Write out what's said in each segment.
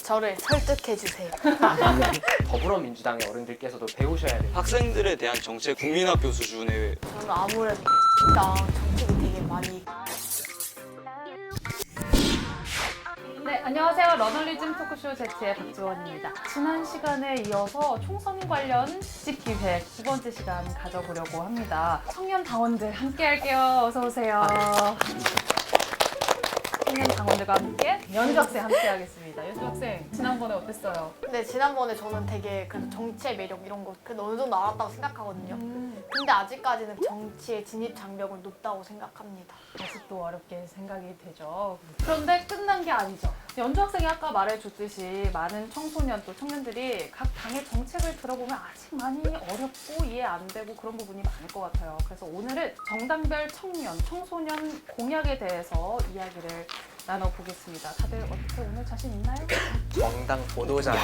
저를 설득해주세요. 더불어민주당의 어른들께서도 배우셔야 돼요. 학생들에 대한 정책 국민학교 수준의 저는 아무래도 당 정책이 되게 많이 네, 안녕하세요. 러널리즘 토크쇼 제치의 박지원입니다. 지난 시간에 이어서 총선 관련 특집기획 두 번째 시간 가져보려고 합니다. 청년 당원들 함께 할게요. 어서 오세요. 청년 당원들과 함께 연주 학생 함께 하겠습니다. 연주 학생, 지난번에 어땠어요? 근데 지난번에 저는 되게 그래도 정치의 매력 이런 거 그래도 어느 정도 알았다고 생각하거든요. 근데 아직까지는 정치의 진입 장벽은 높다고 생각합니다. 아직도 어렵게 생각이 되죠. 그런데 끝난 게 아니죠. 연주 학생이 아까 말해줬듯이 많은 청소년 또 청년들이 각 당의 정책을 들어보면 아직 많이 어렵고 이해 안 되고 그런 부분이 많을 것 같아요. 그래서 오늘은 정당별 청년, 청소년 공약에 대해서 이야기를 나눠보겠습니다. 다들 어떻게 오늘 자신 있나요? 정당 보도자료.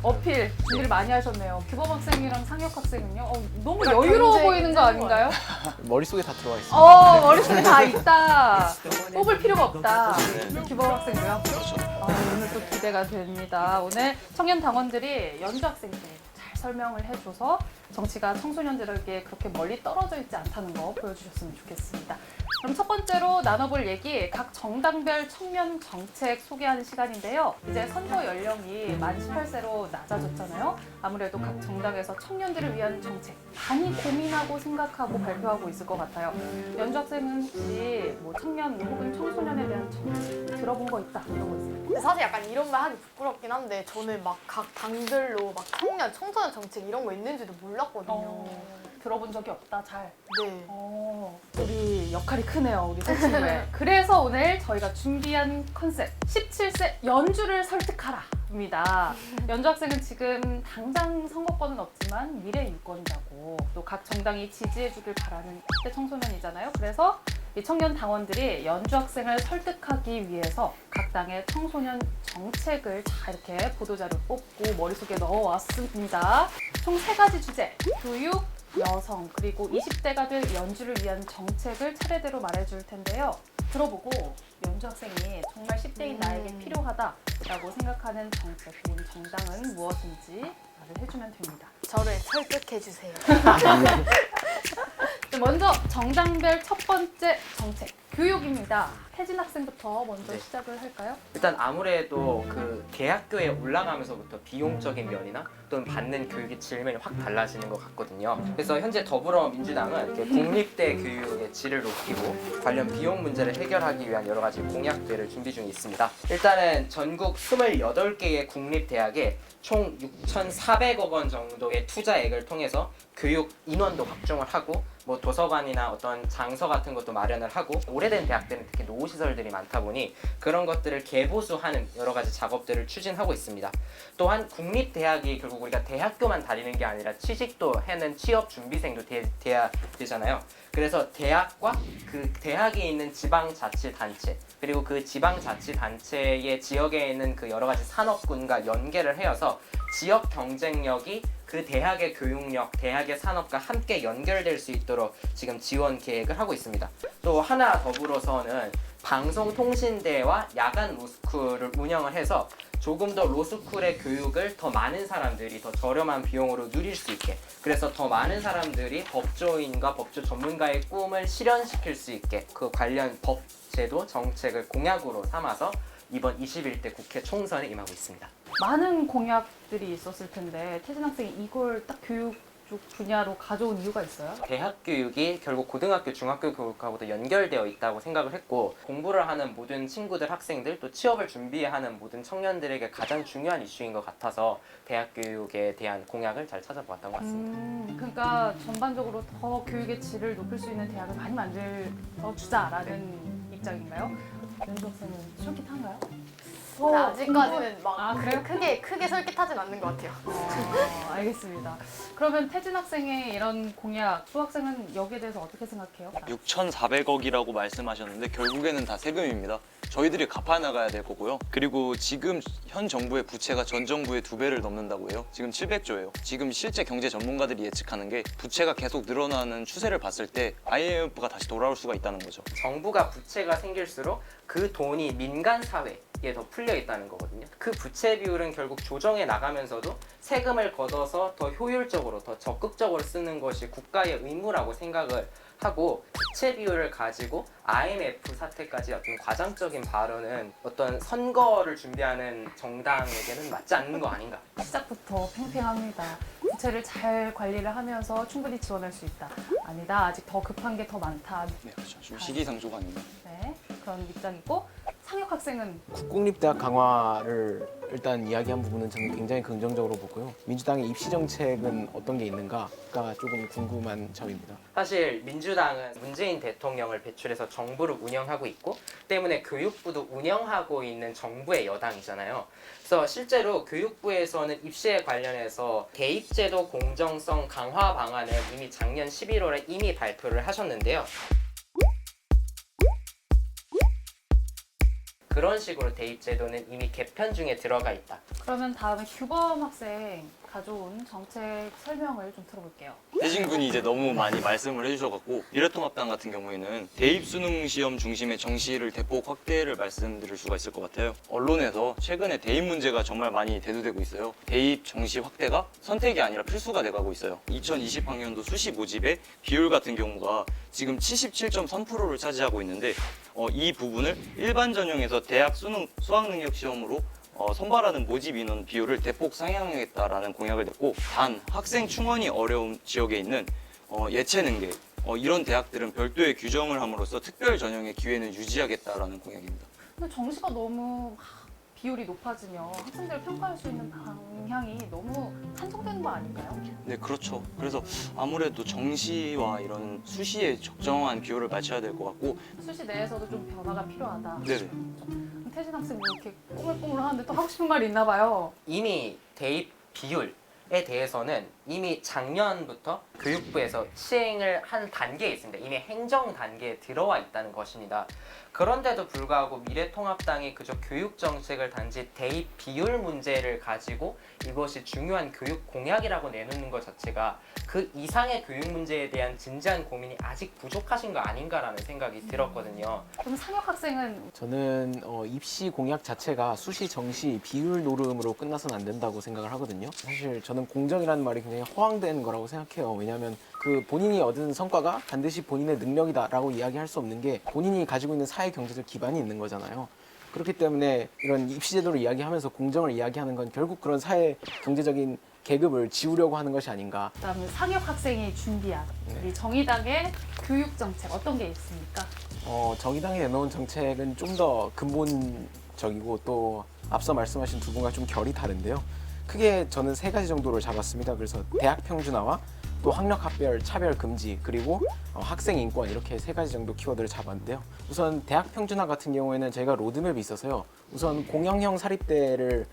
어필 준비를 많이 하셨네요. 규범 학생이랑 상혁 학생은요? 너무 여유로워 보이는 거 아닌가요? 머릿속에 다 들어가 있어요. 머릿속에 다 있다. 뽑을 필요가 없다. 규범 학생도요? 그렇죠. 오늘 또 기대가 됩니다. 오늘 청년 당원들이 연주 학생들 잘 설명을 해줘서 정치가 청소년들에게 그렇게 멀리 떨어져 있지 않다는 거 보여주셨으면 좋겠습니다. 그럼 첫 번째로 나눠볼 얘기, 각 정당별 청년 정책 소개하는 시간인데요. 이제 선거 연령이 만 18세로 낮아졌잖아요. 아무래도 각 정당에서 청년들을 위한 정책 많이 고민하고 생각하고 발표하고 있을 것 같아요. 연주 학생은 혹시 뭐 청년 혹은 청소년에 대한 정책 들어본 거 있다 이런 거 있어요? 근데 사실 약간 이런 말 하기 부끄럽긴 한데 저는 막 각 당들로 막 청년, 청소년 정책 이런 거 있는지도 몰랐거든요. 들어본 적이 없다, 잘. 네. 우리 역할이 크네요, 우리 새 친구의. 그래서 오늘 저희가 준비한 컨셉 17세 연주를 설득하라입니다. 연주 학생은 지금 당장 선거권은 없지만 미래 유권자고 또 각 정당이 지지해주길 바라는 10대 청소년이잖아요. 그래서 이 청년 당원들이 연주 학생을 설득하기 위해서 각 당의 청소년 정책을 잘 이렇게 보도자료 뽑고 머릿속에 넣어왔습니다. 총 3가지 주제, 교육, 여성, 그리고 20대가 될 연주를 위한 정책을 차례대로 말해줄 텐데요. 들어보고 연주 학생이 정말 10대인 나에게 필요하다라고 생각하는 정책 혹은 정당은 무엇인지 말을 해주면 됩니다. 저를 설득해주세요. 먼저 정당별 첫 번째 정책, 교육입니다. 태진 학생부터 먼저 네. 시작을 할까요? 일단 아무래도 그 대학교에 올라가면서부터 비용적인 면이나 또는 받는 교육의 질면이 확 달라지는 것 같거든요. 그래서 현재 더불어민주당은 이렇게 국립대 교육의 질을 높이고 관련 비용 문제를 해결하기 위한 여러 가지 공약들을 준비 중에 있습니다. 일단은 전국 28개의 국립대학에 총 6,400억 원 정도의 투자액을 통해서 교육 인원도 확충을 하고 뭐 도서관이나 어떤 장서 같은 것도 마련을 하고 오래된 대학들은 특히 노후시설들이 많다 보니 그런 것들을 개보수하는 여러 가지 작업들을 추진하고 있습니다. 또한 국립대학이 결국 우리가 대학교만 다니는 게 아니라 취직도 하는 취업준비생도 돼야 되잖아요. 그래서 대학과 그 대학에 있는 지방자치단체 그리고 그 지방자치단체의 지역에 있는 그 여러 가지 산업군과 연계를 해서 지역 경쟁력이 그 대학의 교육력, 대학의 산업과 함께 연결될 수 있도록 지금 지원 계획을 하고 있습니다. 또 하나 더불어서는 방송통신대와 야간 로스쿨을 운영을 해서 조금 더 로스쿨의 교육을 더 많은 사람들이 더 저렴한 비용으로 누릴 수 있게, 그래서 더 많은 사람들이 법조인과 법조 전문가의 꿈을 실현시킬 수 있게 그 관련 법, 제도, 정책을 공약으로 삼아서 이번 21대 국회 총선에 임하고 있습니다. 많은 공약들이 있었을 텐데 태진 학생이 이걸 딱 교육 쪽 분야로 가져온 이유가 있어요? 대학 교육이 결국 고등학교, 중학교 교육하고도 연결되어 있다고 생각을 했고 공부를 하는 모든 친구들, 학생들, 또 취업을 준비하는 모든 청년들에게 가장 중요한 이슈인 것 같아서 대학 교육에 대한 공약을 잘 찾아보았던 것 같습니다. 그러니까 전반적으로 더 교육의 질을 높일 수 있는 대학을 많이 만들어주자라는 입장인가요? 연주 학생은 솔깃한가요? 근데 아직까지는 막 그래요? 크게 설득하진 않는 것 같아요. 알겠습니다. 그러면 태진 학생의 이런 공약, 수 학생은 여기에 대해서 어떻게 생각해요? 6,400억이라고 말씀하셨는데 결국에는 다 세금입니다. 저희들이 갚아나가야 될 거고요. 그리고 지금 현 정부의 부채가 전 정부의 2배를 넘는다고 해요. 지금 700조예요. 지금 실제 경제 전문가들이 예측하는 게 부채가 계속 늘어나는 추세를 봤을 때 IMF가 다시 돌아올 수가 있다는 거죠. 정부가 부채가 생길수록 그 돈이 민간 사회, 게 더 풀려 있다는 거거든요. 그 부채 비율은 결국 조정해 나가면서도 세금을 걷어서 더 효율적으로, 더 적극적으로 쓰는 것이 국가의 의무라고 생각을 하고, 부채 비율을 가지고 IMF 사태까지 어떤 과장적인 발언은 어떤 선거를 준비하는 정당에게는 맞지 않는 거 아닌가. 시작부터 팽팽합니다. 부채를 잘 관리를 하면서 충분히 지원할 수 있다. 아니다. 아직 더 급한 게 더 많다. 네, 그렇죠. 좀 시기상조가 아닌가. 네, 그런 입장이고 상혁 학생은 국공립대학 강화를 일단 이야기한 부분은 저는 굉장히 긍정적으로 보고요. 민주당의 입시 정책은 어떤 게 있는가가 조금 궁금한 점입니다. 사실 민주당은 문재인 대통령을 배출해서 정부를 운영하고 있고 때문에 교육부도 운영하고 있는 정부의 여당이잖아요. 그래서 실제로 교육부에서는 입시에 관련해서 대입제도 공정성 강화 방안을 이미 작년 11월에 이미 발표를 하셨는데요. 그런 식으로 대입제도는 이미 개편 중에 들어가 있다. 그러면 다음에 규범 학생 가져온 정책 설명을 좀 들어볼게요. 혜진 군이 이제 너무 많이 말씀을 해주셔갖고 미래통합당 같은 경우에는 대입 수능 시험 중심의 정시를 대폭 확대를 말씀드릴 수가 있을 것 같아요. 언론에서 최근에 대입 문제가 정말 많이 대두되고 있어요. 대입 정시 확대가 선택이 아니라 필수가 돼가고 있어요. 2020학년도 수시 모집의 비율 같은 경우가 지금 77.3%를 차지하고 있는데 이 부분을 일반 전형에서 대학 수능 수학능력 시험으로 선발하는 모집 인원 비율을 대폭 상향하겠다라는 공약을 냈고, 단 학생 충원이 어려운 지역에 있는 예체능계 이런 대학들은 별도의 규정을 함으로써 특별 전형의 기회는 유지하겠다라는 공약입니다. 근데 정시가 너무 비율이 높아지면 학생들을 평가할 수 있는 방향이 너무 한정되는 거 아닌가요? 네, 그렇죠. 그래서 아무래도 정시와 이런 수시에 적정한 비율을 맞춰야 될 것 같고, 수시 내에서도 좀 변화가 필요하다. 네네. 그럼 태진 학생 뭐 이렇게 꼬물꼬물 하는데 또 하고 싶은 말이 있나 봐요. 이미 대입 비율에 대해서는 이미 작년부터 교육부에서 시행을 한 단계에 있습니다. 이미 행정 단계에 들어와 있다는 것입니다. 그런데도 불구하고 미래통합당이 그저 교육 정책을 단지 대입 비율 문제를 가지고 이것이 중요한 교육 공약이라고 내놓는 것 자체가 그 이상의 교육 문제에 대한 진지한 고민이 아직 부족하신 거 아닌가라는 생각이 들었거든요. 그럼 상혁 학생은 저는 입시 공약 자체가 수시 정시 비율 노름으로 끝나서는 안 된다고 생각을 하거든요. 사실 저는 공정이라는 말이 굉장히 허황된 거라고 생각해요. 왜냐하면 그 본인이 얻은 성과가 반드시 본인의 능력이다라고 이야기할 수 없는 게 본인이 가지고 있는 사회 경제적 기반이 있는 거잖아요. 그렇기 때문에 이런 입시 제도를 이야기하면서 공정을 이야기하는 건 결국 그런 사회 경제적인 계급을 지우려고 하는 것이 아닌가. 그다음에 상혁 학생이 준비한 우리 정의당의 교육 정책 어떤 게 있습니까? 정의당이 내놓은 정책은 좀 더 근본적이고 또 앞서 말씀하신 두 분과 좀 결이 다른데요. 크게 저는 세 가지 정도를 잡았습니다. 그래서 대학 평준화와 또 학력 학별 차별 금지 그리고 학생 인권 이렇게 세 가지 정도 키워드를 잡았는데요. 우선 대학 평준화 같은 경우에는 저희가 로드맵이 있어서요. 우선 공영형 사립대를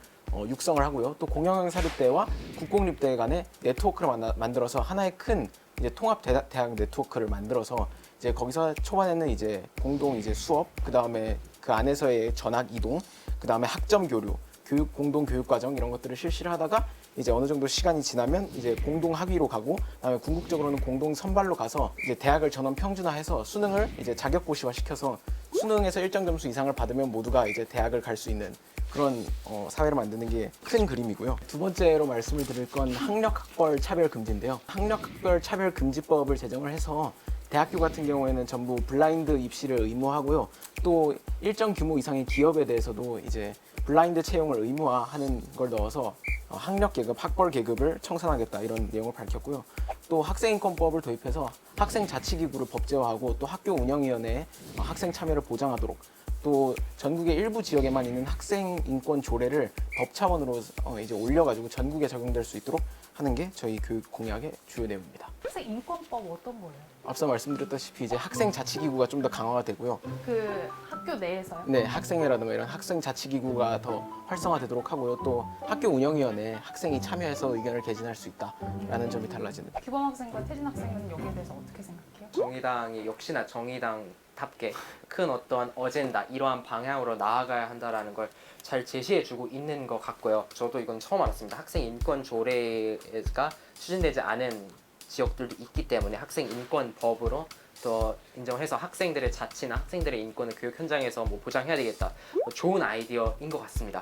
육성을 하고요. 또 공영형 사립대와 국공립대 간의 네트워크를 만들어서 하나의 큰 이제 통합 대학 네트워크를 만들어서 이제 거기서 초반에는 이제 공동 이제 수업, 그 다음에 그 안에서의 전학 이동, 그 다음에 학점 교류, 교육 공동 교육 과정 이런 것들을 실시를 하다가 이제 어느 정도 시간이 지나면 이제 공동 학위로 가고, 그다음에 궁극적으로는 공동 선발로 가서 이제 대학을 전원 평준화해서 수능을 이제 자격고시화 시켜서 수능에서 일정 점수 이상을 받으면 모두가 이제 대학을 갈 수 있는 그런 사회를 만드는 게 큰 그림이고요. 두 번째로 말씀을 드릴 건 학력학벌 차별 금지인데요. 학력학벌 차별 금지법을 제정을 해서 대학교 같은 경우에는 전부 블라인드 입시를 의무화하고요. 또 일정 규모 이상의 기업에 대해서도 이제 블라인드 채용을 의무화하는 걸 넣어서 학력 계급, 학벌 계급을 청산하겠다 이런 내용을 밝혔고요. 또 학생인권법을 도입해서 학생 자치기구를 법제화하고 또 학교 운영위원회에 학생 참여를 보장하도록, 또 전국의 일부 지역에만 있는 학생 인권 조례를 법 차원으로 이제 올려가지고 전국에 적용될 수 있도록 하는 게 저희 교육 공약의 주요 내용입니다. 학생 인권법 어떤 거예요? 앞서 말씀드렸다시피 이제 학생 자치기구가 좀 더 강화가 되고요. 그 학교 내에서요? 네, 학생회라든가 이런 학생 자치기구가 더 활성화되도록 하고요. 또 학교 운영위원회에 학생이 참여해서 의견을 개진할 수 있다라는 점이 달라지는. 규범 학생과 태진 학생은 여기에 대해서 어떻게 생각해요? 정의당이 역시나 정의당답게 큰 어떤 어젠다, 이러한 방향으로 나아가야 한다라는 걸 잘 제시해주고 있는 것 같고요. 저도 이건 처음 알았습니다. 학생 인권 조례가 추진되지 않은 지역들도 있기 때문에 학생 인권법으로 더 인정해서 학생들의 자치나 학생들의 인권을 교육 현장에서 뭐 보장해야 되겠다. 좋은 아이디어인 것 같습니다.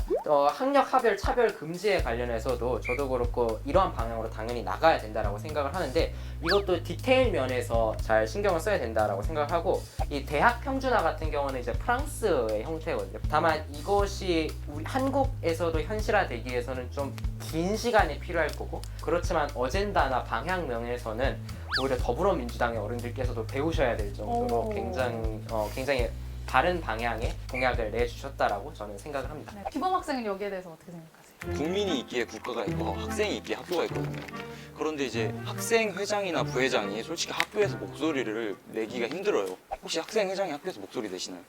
학력 하별 차별 금지에 관련해서도 저도 그렇고 이러한 방향으로 당연히 나가야 된다라고 생각을 하는데 이것도 디테일 면에서 잘 신경을 써야 된다라고 생각하고 이 대학 평준화 같은 경우는 이제 프랑스의 형태거든요. 다만 이것이 우리 한국에서도 현실화되기 위해서는 좀 긴 시간이 필요할 거고 그렇지만 어젠다나 방향명에서는 오히려 더불어민주당의 어른들께서도 배우셔야 될 정도로 오. 굉장히 바른 방향의 공약을 내주셨다라고 저는 생각을 합니다. 네, 기범 학생은 여기에 대해서 어떻게 생각하세요? 국민이 있기에 국가가 있고 학생이 있기에 학교가 있거든요. 그런데 이제 학생회장이나 부회장이 솔직히 학교에서 목소리를 내기가 힘들어요. 혹시 학생회장이 학교에서 목소리 내시나요?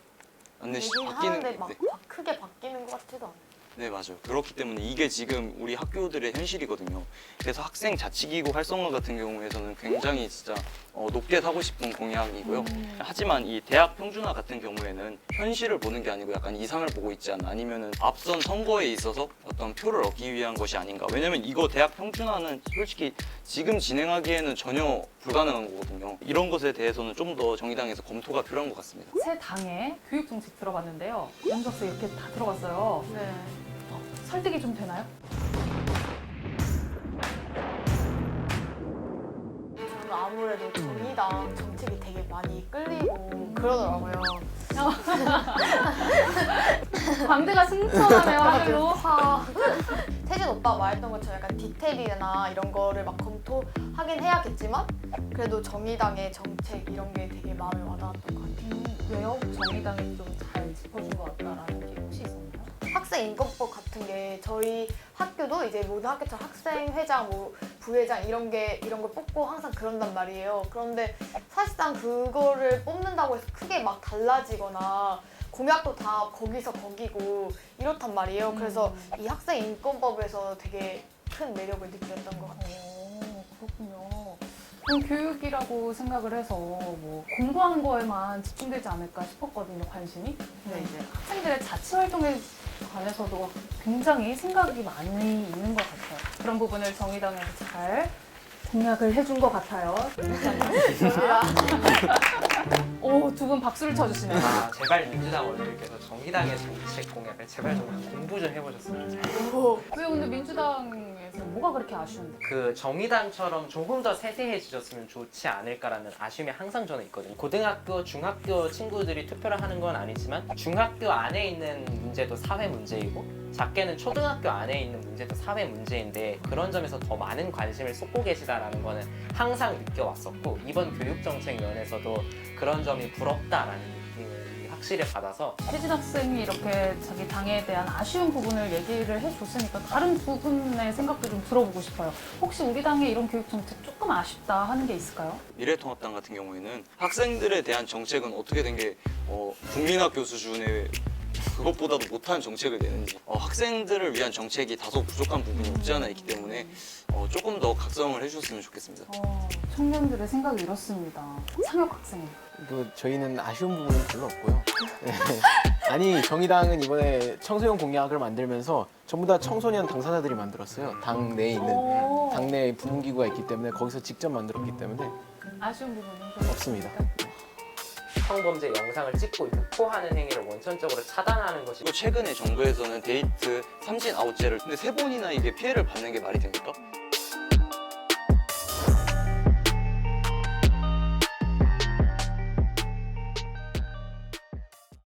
안 내시죠? 얘기는 하는데 막 크게 바뀌는 것 같지도 않아요. 네, 맞아요. 그렇기 때문에 이게 지금 우리 학교들의 현실이거든요. 그래서 학생 자치기구 활성화 같은 경우에서는 굉장히 진짜 높게 사고 싶은 공약이고요. 하지만 이 대학 평준화 같은 경우에는 현실을 보는 게 아니고 약간 이상을 보고 있지 않나 아니면은 앞선 선거에 있어서 어떤 표를 얻기 위한 것이 아닌가. 왜냐면 이거 대학 평준화는 솔직히 지금 진행하기에는 전혀 불가능한 거거든요. 이런 것에 대해서는 좀 더 정의당에서 검토가 필요한 것 같습니다. 새 당의 교육 정책 들어봤는데요. 연주 학생 이렇게 다 들어봤어요. 네. 설득이 좀 되나요? 저는 아무래도 정의당 정책이 되게 많이 끌리고 그러더라고요. 광대가 승천하네요, 하늘로. 태진 오빠가 말했던 것처럼 약간 디테일이나 이런 거를 막 검토하긴 해야겠지만 그래도 정의당의 정책 이런 게 되게 마음에 와닿았던 것 같아요. 왜요? 정의당이 좀 잘 짚어준 것 같다라는 게 혹시 있었나요? 학생 인권법 같은 게 저희 학교도 이제 모든 학교처럼 학생회장, 뭐 부회장 이런 걸 뽑고 항상 그런단 말이에요. 그런데 사실상 그거를 뽑는다고 해서 크게 막 달라지거나 공약도 다 거기서 거기고 이렇단 말이에요. 그래서 이 학생 인권법에서 되게 큰 매력을 느꼈던 것 같아요. 그렇군요. 그럼 교육이라고 생각을 해서 뭐 공부하는 거에만 집중되지 않을까 싶었거든요, 관심이. 근데 이제 학생들의 자치 활동에 관해서도 굉장히 생각이 많이 있는 것 같아요. 그런 부분을 정의당에서 잘 공약을 해준 것 같아요. 오, 두 분 박수를 쳐주시네요. 아, 제발 민주당 어른들께서 정의당의 정책 공약을 제발 좀 공부 좀 해보셨으면 왜 근데 민주당에서 뭐가 그렇게 아쉬운데? 그 정의당처럼 조금 더 세대해지셨으면 좋지 않을까라는 아쉬움이 항상 저는 있거든요. 고등학교, 중학교 친구들이 투표를 하는 건 아니지만 중학교 안에 있는 문제도 사회 문제이고 작게는 초등학교 안에 있는 문제도 사회 문제인데 그런 점에서 더 많은 관심을 쏟고 계시다라는 거는 항상 느껴왔었고 이번 교육정책 면에서도 그런 점이 부럽다라는 느낌을 확실히 받아서 태진 학생이 이렇게 자기 당에 대한 아쉬운 부분을 얘기를 해줬으니까 다른 두 분의 생각도 좀 들어보고 싶어요. 혹시 우리 당의 이런 교육 정책 조금 아쉽다 하는 게 있을까요? 미래통합당 같은 경우에는 학생들에 대한 정책은 어떻게 된 게 국민학교 수준의 그것보다도 못한 정책을 내는지 학생들을 위한 정책이 다소 부족한 부분이 없지 않아 있기 때문에 조금 더 각성을 해주셨으면 좋겠습니다. 청년들의 생각이 이렇습니다. 상혁 학생. 저희는 아쉬운 부분은 별로 없고요. 네. 아니 정의당은 이번에 청소년 공약을 만들면서 전부 다 청소년 당사자들이 만들었어요. 당 내에 있는 오. 당내 부문기구가 있기 때문에 거기서 직접 만들었기 때문에 아쉬운 부분은 별로 없습니다. 성범죄 영상을 찍고 유포하는 행위를 원천적으로 차단하는 것이 그리고 최근에 정부에서는 데이트 3진 아웃제를 근데 3번이나 이게 피해를 받는 게 말이 됩니까?